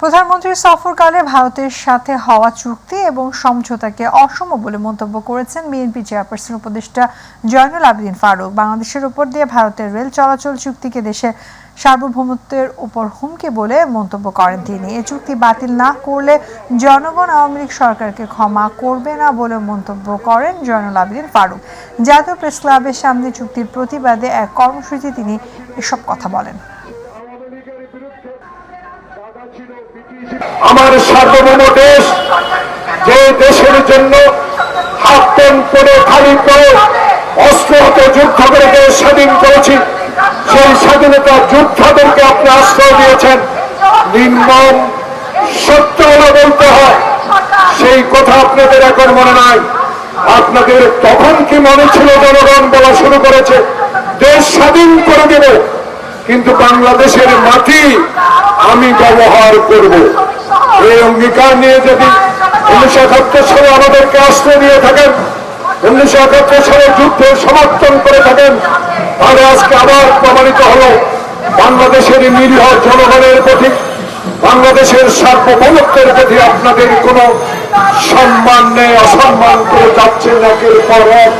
প্রধানমন্ত্রীর সফরকালে ভারতের সাথে হওয়া চুক্তি এবং সমঝোতাকে অসম বলে মন্তব্য করেছেন বিএনপি চেয়ারপারসন উপদেষ্টা জয়নুল আবেদিন ফারুক। বাংলাদেশের উপর দিয়ে ভারতের রেল চলাচল চুক্তিকে দেশের সার্বভৌমত্বের উপর হুমকি বলে মন্তব্য করেন তিনি। এই চুক্তি বাতিল না করলে জনগণ আওয়ামী লীগ সরকারকে ক্ষমা করবে না বলে মন্তব্য করেন জয়নুল আবেদিন ফারুক। জাতীয় প্রেস ক্লাবের সামনে চুক্তির প্রতিবাদে এক কর্মসূচি তিনি এসব কথা বলেন। আমার সার্বভৌম দেশ, যে দেশের জন্য হাত পেন করে খালি করে অস্ত্র হাতে যুদ্ধ করে দেশ স্বাধীন করেছি, সেই স্বাধীনতা যোদ্ধাদেরকে আপনি আশ্রয় দিয়েছেন। নির্মম সত্য হলো বলতে হয়, সেই কথা আপনাদের এখন মনে নাই। আপনাদের তখন কি মনে ছিল? জনগণ বলা শুরু করেছে দেশ স্বাধীন করে দেব, কিন্তু বাংলাদেশের মাটি আমি ব্যবহার করব। এই অঙ্গীকার নিয়ে যদি 1971 সালে আমাদেরকে আশ্রয় দিয়ে থাকেন, 1971 সালে যুদ্ধের সমর্থন করে থাকেন, তাহলে আজকে আবার প্রমাণিত হলো বাংলাদেশের নিরীহ জনগণের প্রতি, বাংলাদেশের সার্বভৌমত্বের প্রতি আপনাদের কোনো সম্মান নেই, অসম্মান করে যাচ্ছেন একের পর এক।